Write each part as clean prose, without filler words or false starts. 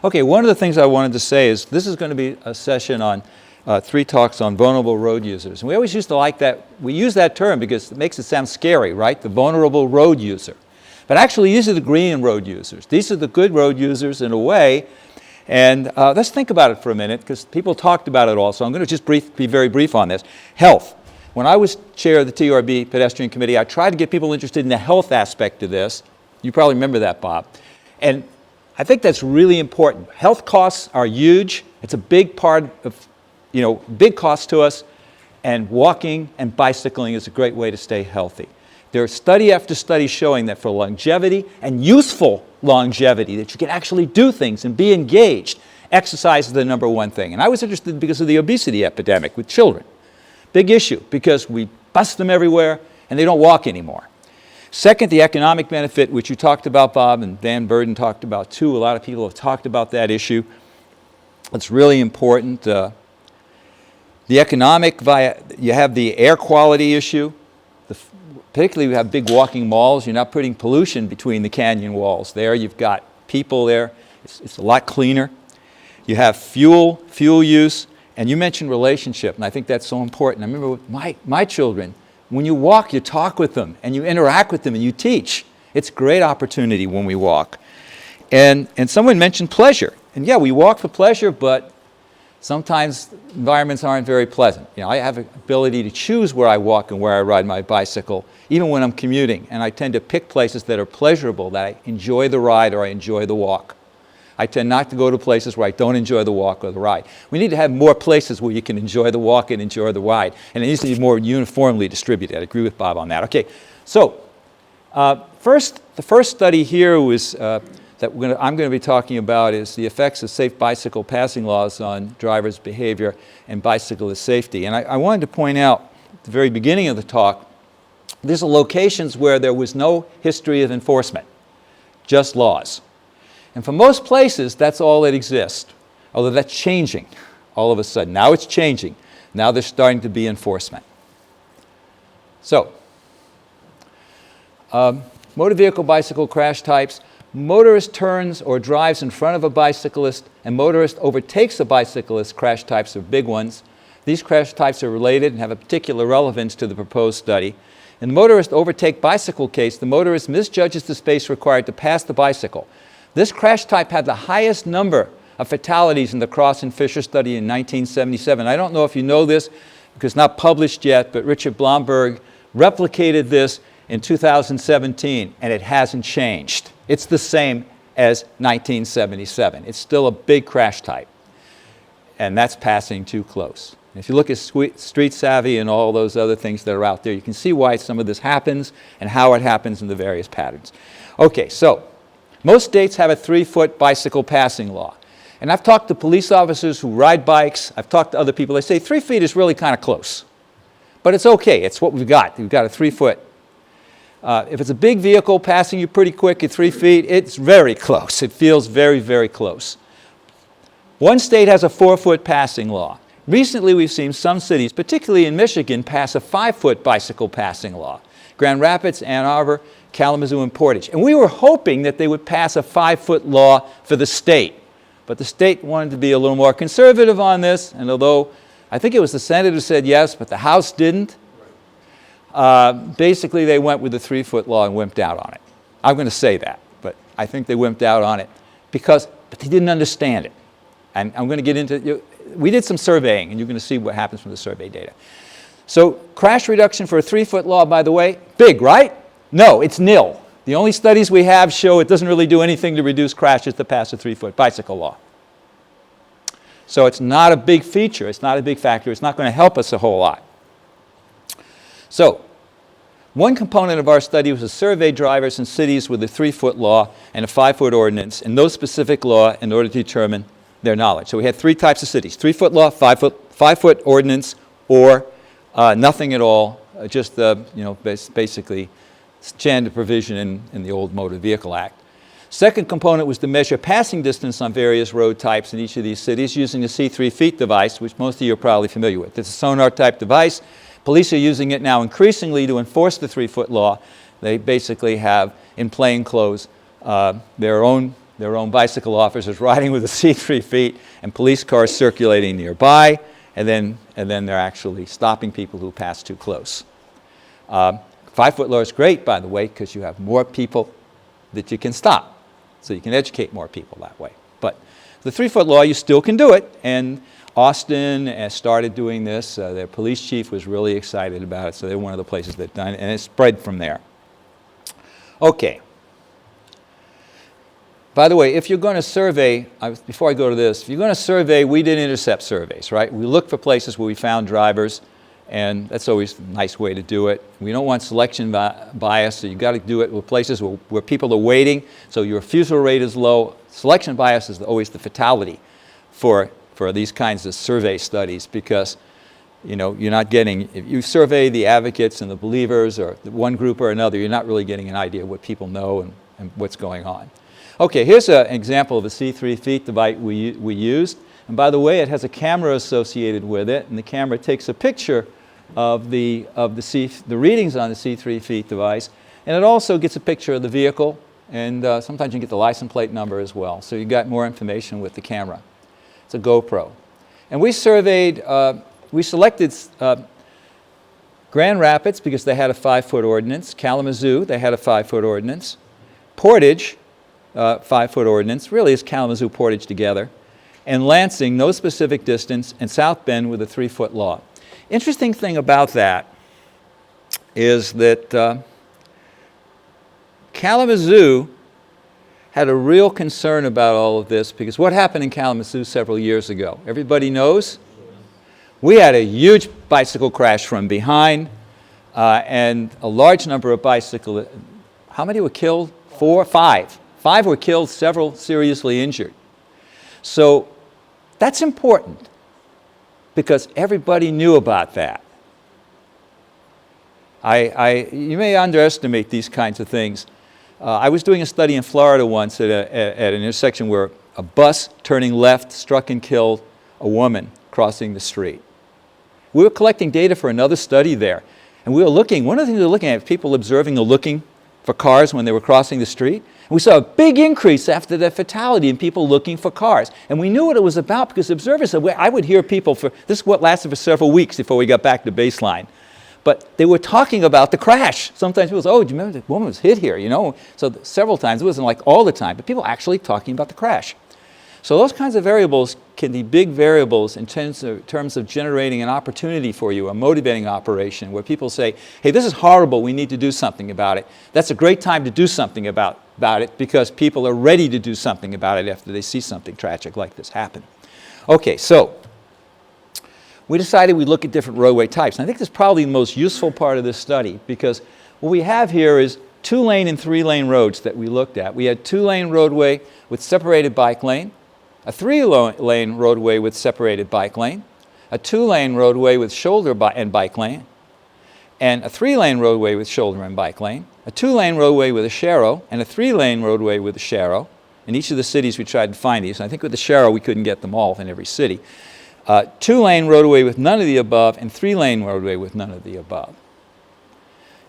Okay, one of the things I wanted to say is this is going to be a session on 3 talks on vulnerable road users. And we always used to like that. We use that term because it makes it sound scary, right? The vulnerable road user. But actually, these are the green road users. These are the good road users in a way. And let's think about it for a minute, because people talked about it all. So I'm going to just be very brief on this. Health. When I was chair of the TRB Pedestrian Committee, I tried to get people interested in the health aspect of this. You probably remember that, Bob. And I think that's really important. Health costs are huge. It's a big part of, big cost to us. And walking and bicycling is a great way to stay healthy. There's study after study showing that for longevity and useful longevity, that you can actually do things and be engaged, exercise is the #1 thing. And I was interested because of the obesity epidemic with children. Big issue, because we bust them everywhere and they don't walk anymore. Second, the economic benefit, which you talked about, Bob, and Dan Burden talked about too. A lot of people have talked about that issue. It's really important. The economic, you have the air quality issue. Particularly, we have big walking malls. You're not putting pollution between the canyon walls there. You've got people there. It's a lot cleaner. You have fuel use. And you mentioned relationship, and I think that's so important. I remember with my children, when you walk, you talk with them, and you interact with them, and you teach. It's a great opportunity when we walk. And someone mentioned pleasure. And yeah, we walk for pleasure, but sometimes environments aren't very pleasant. I have an ability to choose where I walk and where I ride my bicycle, even when I'm commuting. And I tend to pick places that are pleasurable, that I enjoy the ride or I enjoy the walk. I tend not to go to places where I don't enjoy the walk or the ride. We need to have more places where you can enjoy the walk and enjoy the ride. And it needs to be more uniformly distributed. I agree with Bob on that. Okay, so the first study here was that I'm going to be talking about is the effects of safe bicycle passing laws on drivers' behavior and bicyclist safety. And I wanted to point out at the very beginning of the talk, these are locations where there was no history of enforcement, just laws. And for most places, that's all that exists, although that's changing all of a sudden. Now it's changing. Now there's starting to be enforcement. So, motor vehicle bicycle crash types. Motorist turns or drives in front of a bicyclist, and motorist overtakes a bicyclist. Crash types are big ones. These crash types are related and have a particular relevance to the proposed study. In the motorist overtake bicycle case, the motorist misjudges the space required to pass the bicycle. This crash type had the highest number of fatalities in the Cross and Fisher study in 1977. I don't know if you know this, because it's not published yet, but Richard Blomberg replicated this in 2017, and it hasn't changed. It's the same as 1977. It's still a big crash type, and that's passing too close. If you look at Street Savvy and all those other things that are out there, you can see why some of this happens and how it happens in the various patterns. Okay, so most states have a 3-foot bicycle passing law. And I've talked to police officers who ride bikes. I've talked to other people. They say 3 feet is really kind of close. But it's okay. It's what we've got. We've got a 3-foot. If it's a big vehicle passing you pretty quick at 3 feet, it's very close. It feels very, very close. One state has a 4-foot passing law. Recently, we've seen some cities, particularly in Michigan, pass a 5-foot bicycle passing law. Grand Rapids, Ann Arbor, Kalamazoo, and Portage. And we were hoping that they would pass a 5-foot law for the state. But the state wanted to be a little more conservative on this, and although I think it was the Senate who said yes, but the House didn't, basically they went with the 3-foot law and wimped out on it. I'm going to say that, but I think they wimped out on it but they didn't understand it. And I'm going to get into, we did some surveying, and you're going to see what happens from the survey data. So crash reduction for a 3-foot law, by the way, big, right? No, it's nil. The only studies we have show it doesn't really do anything to reduce crashes to pass a 3-foot bicycle law. So it's not a big feature. It's not a big factor. It's not going to help us a whole lot. So one component of our study was to survey drivers in cities with a 3-foot law and a 5-foot ordinance, and no specific law in order to determine their knowledge. So we had 3 types of cities: 3-foot law, 5-foot ordinance, or nothing at all, just basically standard provision in the old Motor Vehicle Act. Second component was to measure passing distance on various road types in each of these cities using a C3 feet device, which most of you are probably familiar with. It's a sonar type device. Police are using it now increasingly to enforce the 3-foot law. They basically have, in plain clothes, their own their own bicycle officers riding with the seat 3 feet and police cars circulating nearby, and then they're actually stopping people who pass too close. 5-foot law is great, by the way, because you have more people that you can stop. So you can educate more people that way. But the 3-foot law, you still can do it. And Austin started doing this. Their police chief was really excited about it. So they're one of the places that done it. And it spread from there. Okay. By the way, if you're going to survey, before I go to this, if you're going to survey, we did intercept surveys, right? We looked for places where we found drivers, and that's always a nice way to do it. We don't want selection bias, so you've got to do it with places where people are waiting, so your refusal rate is low. Selection bias is always the fatality for these kinds of survey studies, because you're not getting, if you survey the advocates and the believers, or one group or another, you're not really getting an idea of what people know and what's going on. Okay, here's an example of a C3 feet device we used. And by the way, it has a camera associated with it, and the camera takes a picture of the readings on the C3 feet device, and it also gets a picture of the vehicle, and sometimes you get the license plate number as well. So you got more information with the camera. It's a GoPro. And we surveyed, we selected Grand Rapids because they had a 5-foot ordinance, Kalamazoo, they had a 5-foot ordinance, Portage, 5-foot ordinance, really is Kalamazoo, Portage together, and Lansing, no specific distance, and South Bend with a 3-foot law. Interesting thing about that is that Kalamazoo had a real concern about all of this, because what happened in Kalamazoo several years ago? Everybody knows? We had a huge bicycle crash from behind, and a large number of bicyclists. How many were killed? 4, 5. 5 were killed, several seriously injured. So that's important, because everybody knew about that. You may underestimate these kinds of things. I was doing a study in Florida once at an intersection where a bus turning left struck and killed a woman crossing the street. We were collecting data for another study there, and we were looking, one of the things we were looking at, people observing or looking for cars when they were crossing the street. And we saw a big increase after the fatality in people looking for cars. And we knew what it was about, because observers said, I would hear people this is what lasted for several weeks before we got back to baseline. But they were talking about the crash. Sometimes people say, oh, do you remember the woman was hit here, So several times, it wasn't like all the time, but people actually talking about the crash. So those kinds of variables can be big variables in terms of generating an opportunity for you, a motivating operation, where people say, hey, this is horrible, we need to do something about it. That's a great time to do something about it, because people are ready to do something about it after they see something tragic like this happen. Okay, so we decided we'd look at different roadway types. And I think this is probably the most useful part of this study, because what we have here is 2-lane and 3-lane roads that we looked at. We had 2-lane roadway with separated bike lane, a 3-lane roadway with separated bike lane, a 2-lane roadway with shoulder and bike lane, and a 3-lane roadway with shoulder and bike lane, a 2-lane roadway with a sharrow, and a 3-lane roadway with a sharrow. In each of the cities we tried to find these, and I think with the sharrow we couldn't get them all in every city. 2-lane roadway with none of the above, and 3-lane roadway with none of the above.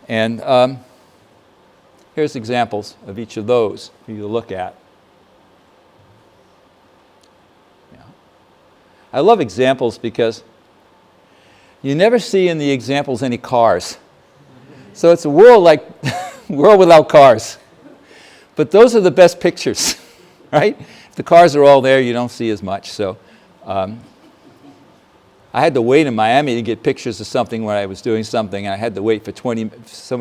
And here's examples of each of those for you to look at. I love examples because you never see in the examples any cars. So it's a world like world without cars. But those are the best pictures, right? If the cars are all there, you don't see as much. So I had to wait in Miami to get pictures of something when I was doing something, and I had to wait for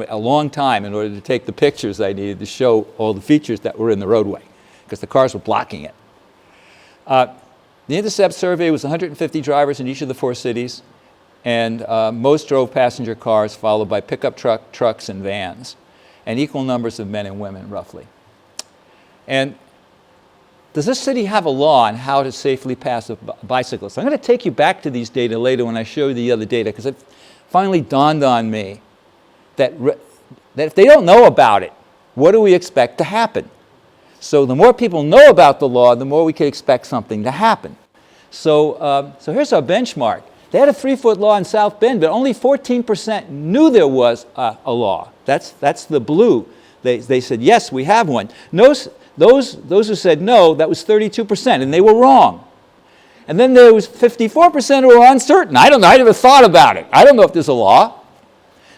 a long time in order to take the pictures I needed to show all the features that were in the roadway, because the cars were blocking it. The intercept survey was 150 drivers in each of the 4 cities, and most drove passenger cars, followed by pickup trucks and vans, and equal numbers of men and women, roughly. And does this city have a law on how to safely pass a bicyclist? I'm going to take you back to these data later when I show you the other data, because it finally dawned on me that if they don't know about it, what do we expect to happen? So the more people know about the law, the more we can expect something to happen. So here's our benchmark. They had a 3-foot law in South Bend, but only 14% knew there was a law. That's the blue. They said, yes, we have one. Notice Those who said no, that was 32%, and they were wrong. And then there was 54% who were uncertain. I don't know, I never thought about it. I don't know if there's a law.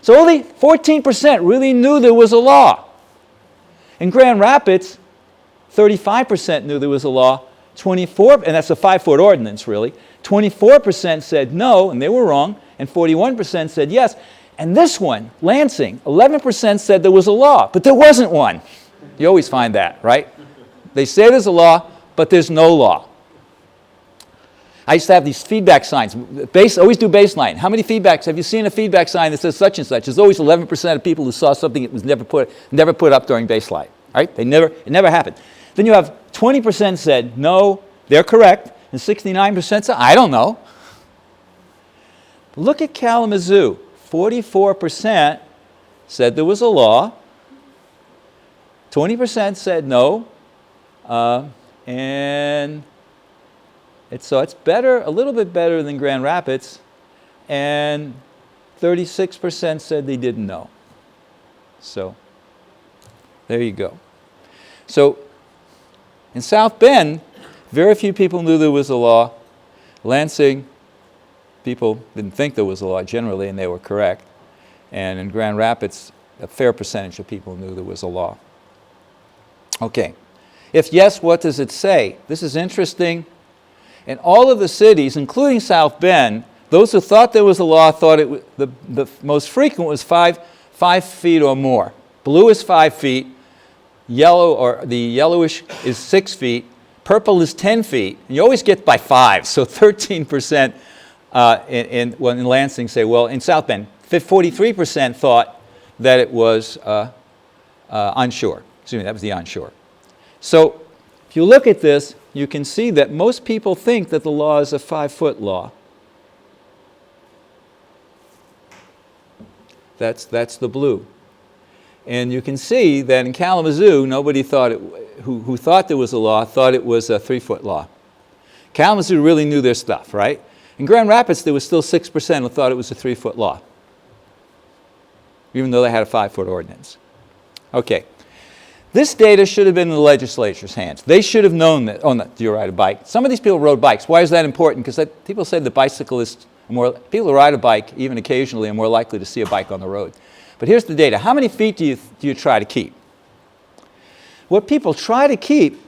So only 14% really knew there was a law. In Grand Rapids, 35% knew there was a law, 24, and that's a 5-foot ordinance really, 24% said no, and they were wrong, and 41% said yes. And this one, Lansing, 11% said there was a law, but there wasn't one. You always find that, right? They say there's a law, but there's no law. I used to have these feedback signs. Always do baseline. How many feedbacks? Have you seen a feedback sign that says such and such? There's always 11% of people who saw something that was never put up during baseline. Right? It never happened. Then you have 20% said no, they're correct, and 69% said I don't know. Look at Kalamazoo. 44% said there was a law. 20% said no, and it's better, a little bit better than Grand Rapids, and 36% said they didn't know. So there you go. So in South Bend, very few people knew there was a law. Lansing, people didn't think there was a law generally, and they were correct. And in Grand Rapids, a fair percentage of people knew there was a law. Okay. If yes, what does it say? This is interesting. In all of the cities, including South Bend, those who thought there was a law thought the most frequent was 5 feet or more. Blue is 5 feet. Yellow, or the yellowish, is 6 feet. Purple is 10 feet. And you always get by 5. So 13% in Lansing say, well, in South Bend, 43% thought that it was onshore. Excuse me, that was the onshore. So if you look at this, you can see that most people think that the law is a 5-foot law. That's the blue. And you can see that in Kalamazoo, nobody thought who thought there was a law thought it was a 3-foot law. Kalamazoo really knew their stuff, right? In Grand Rapids, there was still 6% who thought it was a 3-foot law, even though they had a 5-foot ordinance. Okay. This data should have been in the legislature's hands. They should have known that. Oh, no, do you ride a bike? Some of these people rode bikes. Why is that important? Because people say the bicyclists, people who ride a bike, even occasionally, are more likely to see a bike on the road. But here's the data. How many feet do you try to keep? What people try to keep,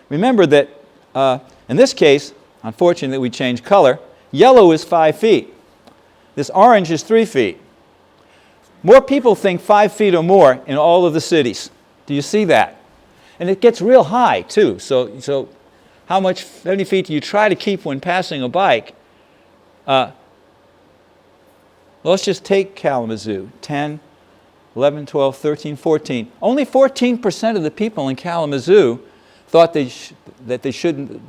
remember that in this case, unfortunately we changed color, yellow is 5 feet. This orange is 3 feet. More people think 5 feet or more in all of the cities. Do you see that? And it gets real high too. So how many feet do you try to keep when passing a bike? Let's just take Kalamazoo, 10, 11, 12, 13, 14. Only 14% of the people in Kalamazoo thought that they shouldn't.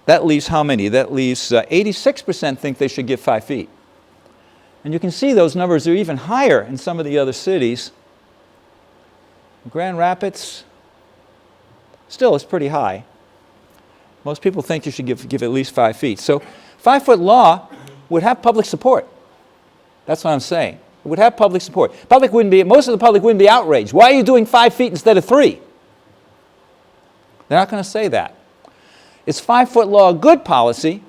That leaves how many? That leaves 86% think they should give 5 feet. And you can see those numbers are even higher in some of the other cities. Grand Rapids, still it's pretty high. Most people think you should give at least 5 feet. So 5-foot law would have public support. That's what I'm saying. It would have public support. Most of the public wouldn't be outraged. Why are you doing 5 feet instead of 3? They're not going to say that. Is 5-foot law a good policy?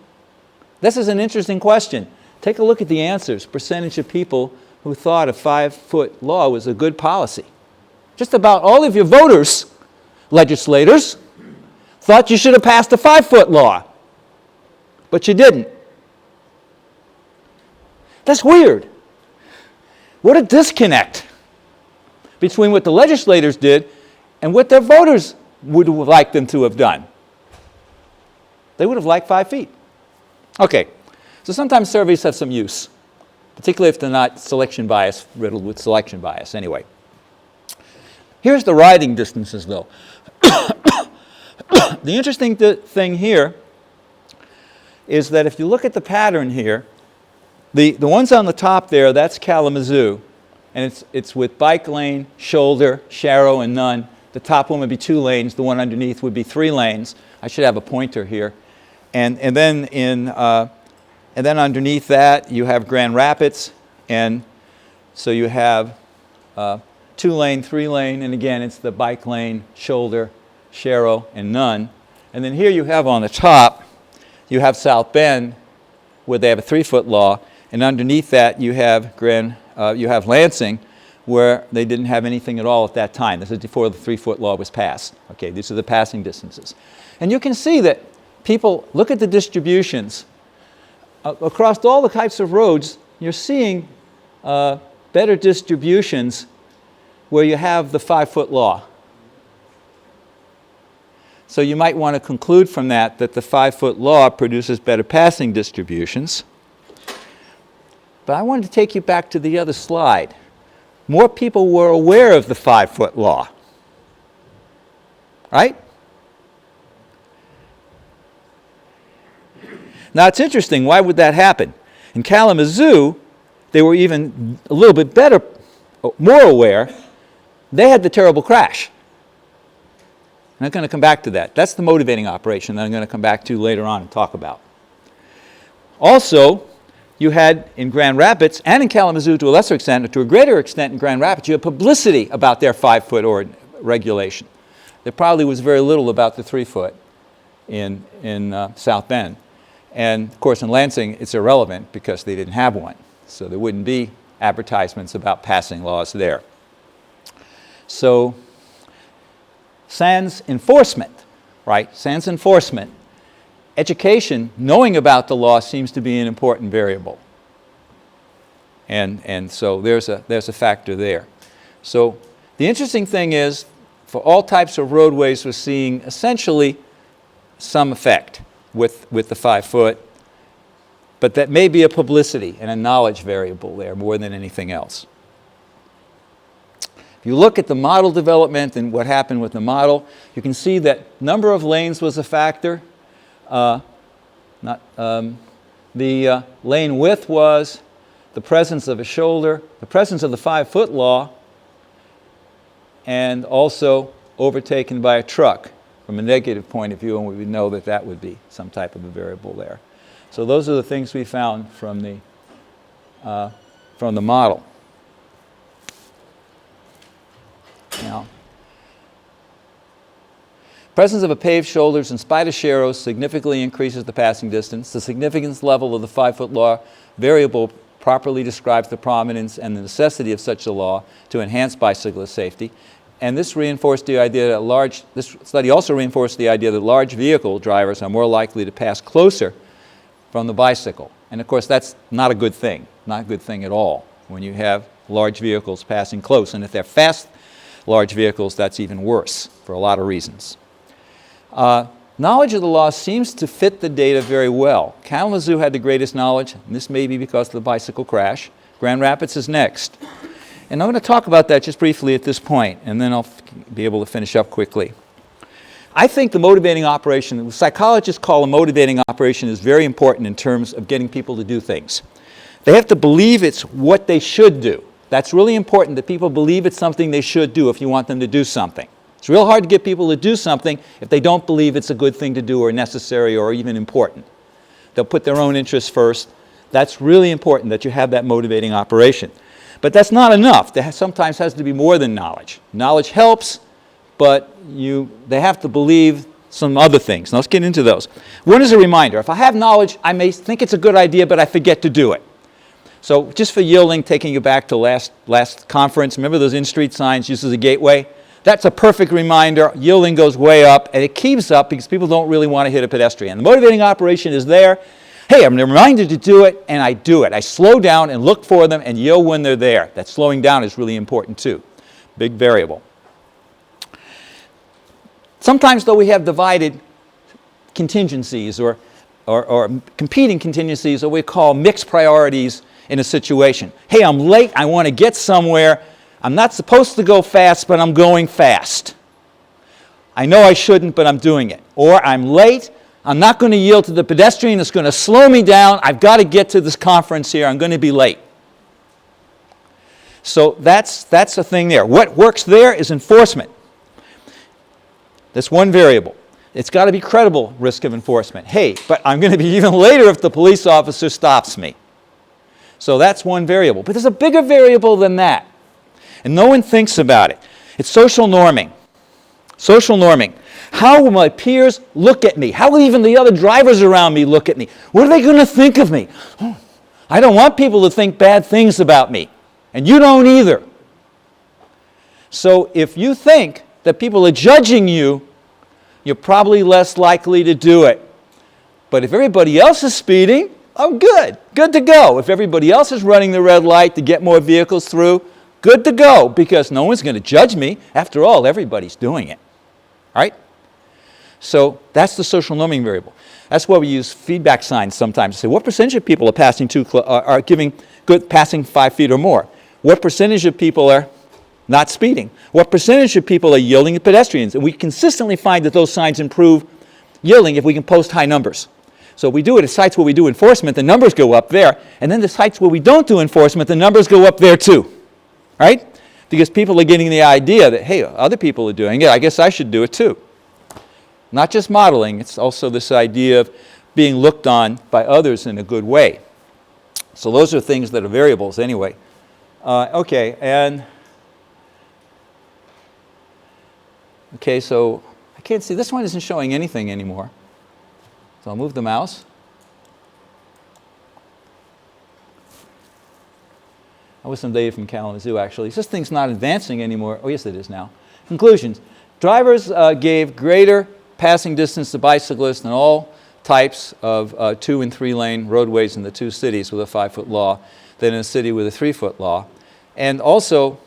This is an interesting question. Take a look at the answers. Percentage of people who thought a 5-foot law was a good policy. Just about all of your voters, legislators, thought you should have passed a 5-foot law. But you didn't. That's weird. What a disconnect between what the legislators did and what their voters would have liked them to have done. They would have liked 5 feet. Okay, so sometimes surveys have some use, particularly if they're not riddled with selection bias. Anyway, here's the riding distances though. The interesting thing here is that if you look at the pattern here, the ones on the top there, that's Kalamazoo, and it's with bike lane, shoulder, sharrow, and none. The top one would be 2 lanes. The one underneath would be 3 lanes. I should have a pointer here. And then underneath that you have Grand Rapids, and so you have 2 2-lane, 3-lane, and again, it's the bike lane, shoulder, sharrow, and none. And then here you have on the top, you have South Bend, where they have a 3-foot law, and underneath that you have Lansing, where they didn't have anything at all at that time. This is before the 3-foot law was passed. Okay, these are the passing distances. And you can see that people look at the distributions. Across all the types of roads, you're seeing better distributions where you have the 5-foot law. So you might want to conclude from that that the 5-foot law produces better passing distributions. But I wanted to take you back to the other slide. More people were aware of the 5-foot law, right? Now it's interesting, why would that happen? In Kalamazoo, they were even a little bit better, more aware. They had the terrible crash. I'm not going to come back to that. That's the motivating operation that I'm going to come back to later on and talk about. Also, you had in Grand Rapids and in Kalamazoo to a lesser extent, or to a greater extent in Grand Rapids, you had publicity about their 5-foot regulation. There probably was very little about the 3-foot in South Bend. And of course in Lansing it's irrelevant because they didn't have one. So there wouldn't be advertisements about passing laws there. So sans enforcement, right? Sans enforcement. Education, knowing about the law seems to be an important variable. And so there's a factor there. So the interesting thing is, for all types of roadways, we're seeing essentially some effect with the 5-foot, but that may be a publicity and a knowledge variable there more than anything else. If you look at the model development and what happened with the model, you can see that number of lanes was a factor. The lane width was, the presence of a shoulder, the presence of the 5-foot law, and also overtaken by a truck from a negative point of view, and we would know that that would be some type of a variable there. So those are the things we found from the model. Now, presence of a paved shoulders in spite of sharrows significantly increases the passing distance. The significance level of the 5-foot law variable properly describes the prominence and the necessity of such a law to enhance bicyclist safety. And this reinforced the idea that this study also reinforced the idea that large vehicle drivers are more likely to pass closer from the bicycle. And of course that's not a good thing, not a good thing at all when you have large vehicles passing close. And if they're fast large vehicles, that's even worse for a lot of reasons. Knowledge of the law seems to fit the data very well. Kalamazoo had the greatest knowledge, and this may be because of the bicycle crash. Grand Rapids is next. And I'm going to talk about that just briefly at this point, and then I'll be able to finish up quickly. I think the motivating operation, what psychologists call a motivating operation, is very important in terms of getting people to do things. They have to believe it's what they should do. That's really important, that people believe it's something they should do if you want them to do something. It's real hard to get people to do something if they don't believe it's a good thing to do or necessary or even important. They'll put their own interests first. That's really important that you have that motivating operation. But that's not enough. There sometimes has to be more than knowledge. Knowledge helps, but they have to believe some other things. Now let's get into those. One is a reminder. If I have knowledge, I may think it's a good idea, but I forget to do it. So just for yielding, taking you back to last conference, remember those in-street signs, use as a gateway? That's a perfect reminder. Yielding goes way up, and it keeps up because people don't really want to hit a pedestrian. The motivating operation is there. Hey, I'm reminded to do it, and I do it. I slow down and look for them and yield when they're there. That slowing down is really important too. Big variable. Sometimes, though, we have divided contingencies or competing contingencies, or we call mixed priorities in a situation. Hey, I'm late. I want to get somewhere. I'm not supposed to go fast, but I'm going fast. I know I shouldn't, but I'm doing it. Or I'm late. I'm not going to yield to the pedestrian. It's going to slow me down. I've got to get to this conference here. I'm going to be late. So that's a thing there. What works there is enforcement. That's one variable. It's got to be credible risk of enforcement. Hey, but I'm going to be even later if the police officer stops me. So that's one variable. But there's a bigger variable than that. and no one thinks about it. It's social norming. Social norming. How will my peers look at me? How will even the other drivers around me look at me? What are they going to think of me? I don't want people to think bad things about me, and you don't either. So if you think that people are judging you, you're probably less likely to do it. But if everybody else is speeding, oh good, good to go. If everybody else is running the red light to get more vehicles through, good to go, because no one's going to judge me. After all, everybody's doing it, right? So that's the social norming variable. That's why we use feedback signs sometimes to say, what percentage of people are passing passing 5 feet or more? What percentage of people are not speeding? What percentage of people are yielding to pedestrians? And we consistently find that those signs improve yielding if we can post high numbers. So we do it at sites where we do enforcement, the numbers go up there. And then the sites where we don't do enforcement, the numbers go up there too. Right? Because people are getting the idea that, hey, other people are doing it, I guess I should do it too. Not just modeling, it's also this idea of being looked on by others in a good way. So those are things that are variables anyway. Okay, so I can't see, this one isn't showing anything anymore. So I'll move the mouse. That was some data from Kalamazoo, actually. This thing's not advancing anymore. Oh, yes, it is now. Conclusions. Drivers gave greater passing distance to bicyclists in all types of 2 and 3 lane roadways in the 2 cities with a 5-foot law than in a city with a 3-foot law. And also,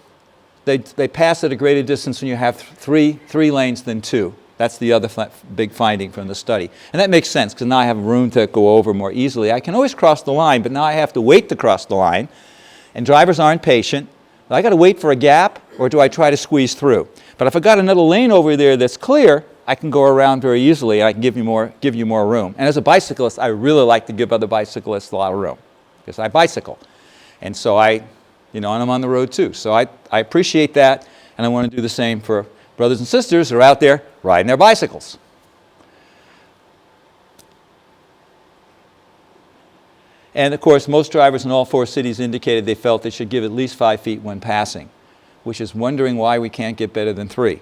they pass at a greater distance when you have three lanes than 2. That's the other big finding from the study. And that makes sense, because now I have room to go over more easily. I can always cross the line, but now I have to wait to cross the line. And drivers aren't patient. I got to wait for a gap, or do I try to squeeze through? But if I got another lane over there that's clear, I can go around very easily, and I can give you more room. And as a bicyclist, I really like to give other bicyclists a lot of room, because I bicycle. And so and I'm on the road too. So I appreciate that, and I want to do the same for brothers and sisters who are out there riding their bicycles. And of course, most drivers in all 4 cities indicated they felt they should give at least 5 feet when passing, which is wondering why we can't get better than 3.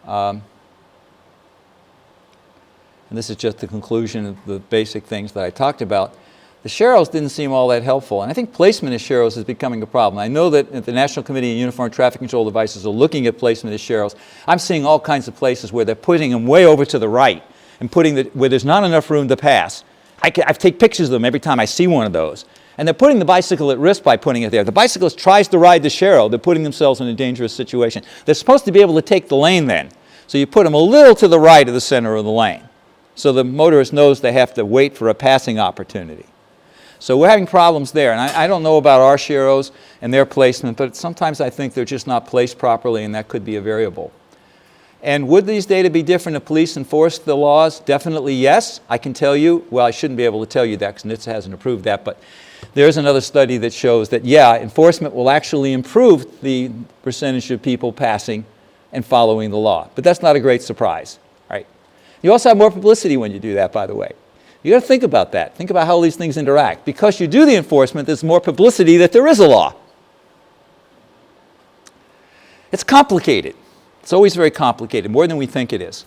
And this is just the conclusion of the basic things that I talked about. The sharrows didn't seem all that helpful, and I think placement of sharrows is becoming a problem. I know that the National Committee on Uniform Traffic Control Devices are looking at placement of sharrows. I'm seeing all kinds of places where they're putting them way over to the right and where there's not enough room to pass. I take pictures of them every time I see one of those. And they're putting the bicycle at risk by putting it there. The bicyclist tries to ride the sharrow, they're putting themselves in a dangerous situation. They're supposed to be able to take the lane then. So you put them a little to the right of the center of the lane. So the motorist knows they have to wait for a passing opportunity. So we're having problems there. And I don't know about our sharrows and their placement, but sometimes I think they're just not placed properly, and that could be a variable. And would these data be different if police enforced the laws? Definitely yes. I can tell you, well, I shouldn't be able to tell you that because NHTSA hasn't approved that, but there's another study that shows that, yeah, enforcement will actually improve the percentage of people passing and following the law. But that's not a great surprise, right? You also have more publicity when you do that, by the way. You got to think about that. Think about how these things interact. Because you do the enforcement, there's more publicity that there is a law. It's complicated. It's always very complicated, more than we think it is.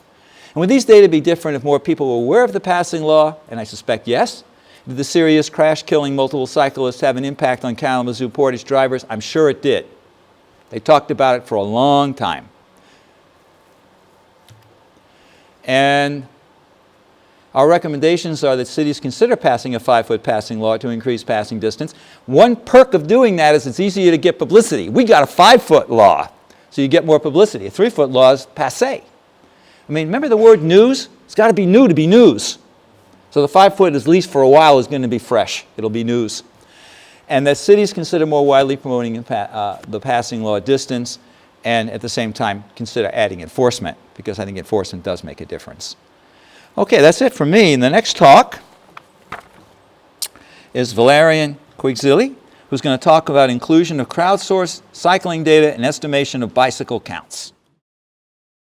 And would these data be different if more people were aware of the passing law? And I suspect yes. Did the serious crash killing multiple cyclists have an impact on Kalamazoo Portage drivers? I'm sure it did. They talked about it for a long time. And our recommendations are that cities consider passing a 5-foot passing law to increase passing distance. One perk of doing that is it's easier to get publicity. We got a 5-foot law, so you get more publicity. A 3-foot law is passé. I mean, remember the word news? It's got to be new to be news. So the 5-foot, at least for a while, is going to be fresh. It'll be news. And that cities consider more widely promoting the passing law distance, and at the same time consider adding enforcement, because I think enforcement does make a difference. Okay, that's it for me. And the next talk is Valerian Quigzili, who's going to talk about inclusion of crowdsourced cycling data and estimation of bicycle counts.